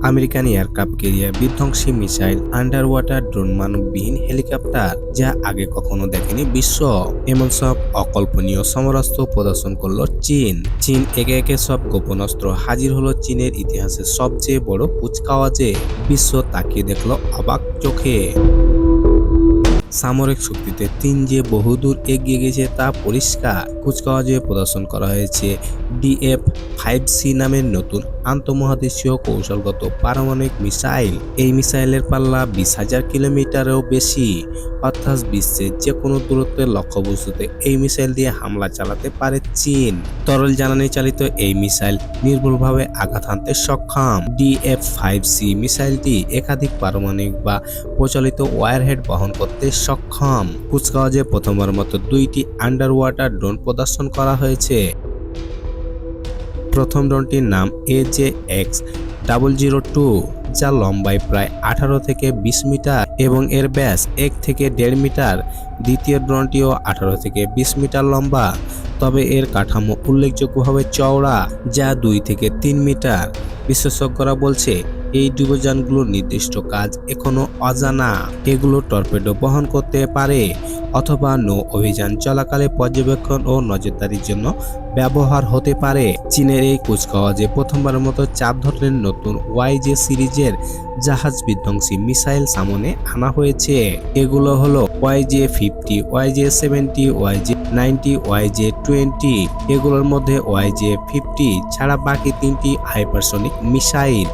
American aircraft carrier বিধ্বংসী missile, under water drone, মানববিহীন helicopter যা আগে কখনো দেখেনি বিশ্ব। এমন সব অকল্পনীয় সমরাস্ত্র প্রদর্শন করলো চীন। চীন একে একে সব গোপন অস্ত্র হাজির হলো চীনের ইতিহাসের সবচেয়ে বড় কুচকাওয়াজে। বিশ্ব তাকিয়ে দেখলো অবাক চোখে। সামরিক শক্তিতে চীন যে বহুদূর এগিয়ে গেছে তা পরিষ্কার। কুচকাওয়াজে প্রদর্শন করা হয়েছে DF-5C নামের নতুন আন্তঃমহাদেশীয় কৌশলগত পারমাণবিক মিসাইল। এই মিসাইলের পাল্লা 20,000 কিলোমিটারেরও বেশি, অর্থাৎ বিশ্বের যে কোনো দূরত্বের লক্ষ্যবস্তুতে এই মিসাইল দিয়ে হামলা চালাতে পারে চীন। তরল জ্বালানি চালিত এই মিসাইল নির্ভুলভাবে আঘাত হানতে সক্ষম। DF-5C মিসাইলটি একাধিক পারমাণবিক বা প্রচলিত ওয়ারহেড বহন করতে সক্ষম। কুচকাওয়াজে প্রথমবার মতো 2টি আন্ডার ওয়াটার ড্রোন প্রদর্শন করা হয়েছে। প্রথম ড্রোনটির নাম AJX-002, যা লম্বায় প্রায় 18 থেকে 20 মিটার এবং এর ব্যাস 1 থেকে 1.5 মিটার। দ্বিতীয় ড্রোনটিও 18 থেকে 20 মিটার লম্বা, তবে এর কাঠামো উল্লেখযোগ্যভাবে চওড়া, যা 2 থেকে 3 মিটার। বিশেষজ্ঞরা বলছে এই ডুবোযানগুলোর নির্দিষ্ট কাজ এখনো অজানা। এগুলো টর্পেডো বহন করতে পারে অথবা নৌ অভিযান চলাকালে পর্যবেক্ষণ ও নজরদারির জন্য ব্যবহার হতে পারে। চীনের এই কুচকাওয়াজে প্রথমবারের মতো 4 ধরনের নতুন YJ সিরিজের জাহাজ বিধ্বংসী মিসাইল সামনে আনা হয়েছে। এগুলো হলো YJ-50, YJ-70, YJ-90, YJ-20। এগুলোর মধ্যে YJ-50 ছাড়া বাকি 3টি হাইপারসনিক মিসাইল।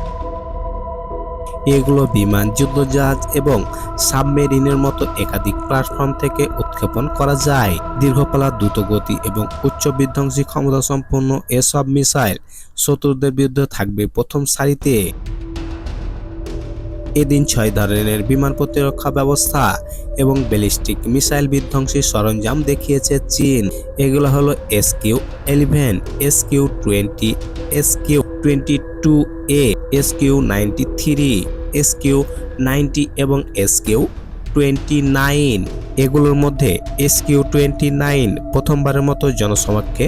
এগুলো বিমান, যুদ্ধজাহাজ এবং সাবমেরিনের মতো একাধিক প্ল্যাটফর্ম থেকে উৎক্ষেপণ করা যায়। দীর্ঘপাল্লা, দ্রুতগতি এবং উচ্চ বিধ্বংসী ক্ষমতা সম্পন্ন এসব মিসাইল শত্রুদের বিরুদ্ধে থাকবে প্রথম সারিতে। এদিন 6 ধরনের বিমান প্রতিরক্ষা ব্যবস্থা এবং ব্যালিস্টিক মিসাইল বিধ্বংসী সরঞ্জাম দেখিয়েছে চীন। এগুলো হলো SQ-11, SQ-20, SQ-22A, SQ-93, SQ-90 এবং SQ-29। এগুলোর মধ্যে SQ-29 প্রথমবারের মতো জনসমক্ষে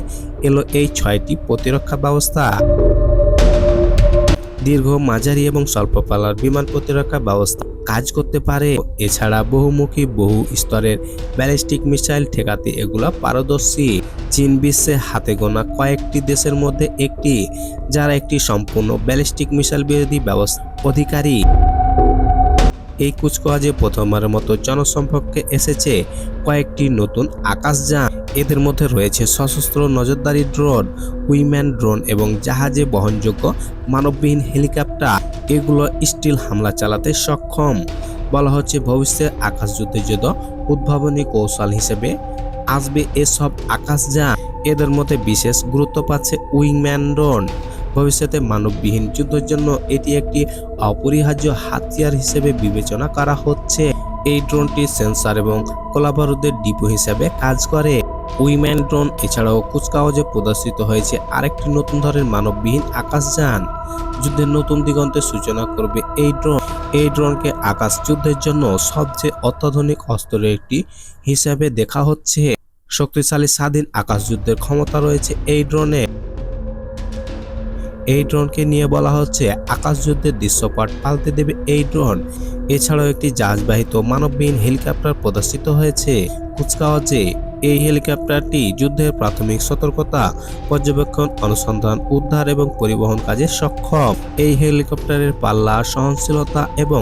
এলো। এই 6টি প্রতিরক্ষা ব্যবস্থা দীর্ঘ, মাঝারি এবং স্বল্প পাল্লার বিমান প্রতিরক্ষা ব্যবস্থা কাজ করতে পারে। এছাড়া বহুমুখী, বহু স্তরের ব্যালিস্টিক মিসাইল ঠেকাতে এগুলা পারদর্শী। চীন বিশ্বে হাতে গোনা কয়েকটি দেশের মধ্যে একটি যারা একটি সম্পূর্ণ ব্যালিস্টিক মিসাইল বিরোধী ব্যবস্থা অধিকারী। এই কুচকাওয়াজে প্রথমবারের মতো জনসম্পর্কে এসেছে কয়েকটি নতুন আকাশযান। এদের মধ্যে রয়েছে সশস্ত্র নজরদারি ড্রোন, উইম্যান ড্রোন এবং জাহাজে বহনযোগ্য মানববিহীন হেলিকপ্টার। এগুলো স্টিল হামলা চালাতে সক্ষম। বলা হচ্ছে ভবিষ্যতে আকাশযুদ্ধের জন্য উদ্ভাবনী কৌশল হিসেবে আসবে এসব আকাশযান। এদের মধ্যে বিশেষ গুরুত্ব পাচ্ছে উইংম্যান ড্রোন। ভবিষ্যতে মানববিহীন যুদ্ধের জন্য এটি একটি অপরিহার্য হাতিয়ার হিসেবে বিবেচনা করা হচ্ছে। এই ড্রোনটি সেন্সর এবং গোলাবারুদের ডিপো হিসেবে কাজ করে। উইম্যান ড্রোন এছাড়াও কুচকাওয়াজে প্রদর্শিত হয়েছে আরেকটি নতুন ধরনের মানববিহীন আকাশযান। যুদ্ধের নতুন দিগন্তের সূচনা করবে এই ড্রোন। এই ড্রোনকে আকাশ যুদ্ধের জন্য সবচেয়ে অত্যাধুনিক অস্ত্রের একটি হিসেবে দেখা হচ্ছে। শক্তিশালী স্বাধীন আকাশ যুদ্ধের ক্ষমতা রয়েছে এই ড্রোনে। এই ড্রোনকে নিয়ে বলা হচ্ছে আকাশযুদ্ধের দৃশ্যপট পাল্টে দেবে এই ড্রোন। এছাড়াও একটি জাহাজবাহিত মানববিহীন হেলিকপ্টার প্রদর্শিত হয়েছে কুচকাওয়াজে। এই হেলিকপ্টারটি যুদ্ধের প্রাথমিক সতর্কতা, পর্যবেক্ষণ, অনুসন্ধান, উদ্ধার এবং পরিবহন কাজে সক্ষম। এই হেলিকপ্টারের পাল্লা, সহনশীলতা এবং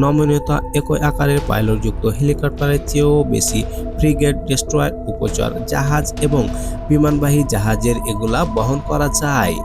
নমনীয়তা একই আকারের পাইলটযুক্ত হেলিকপ্টারের চেয়েও বেশি। ফ্রিগেট, ডেস্ট্রয়ার, উপচর জাহাজ এবং বিমানবাহী জাহাজের এগুলা বহন করা যায়।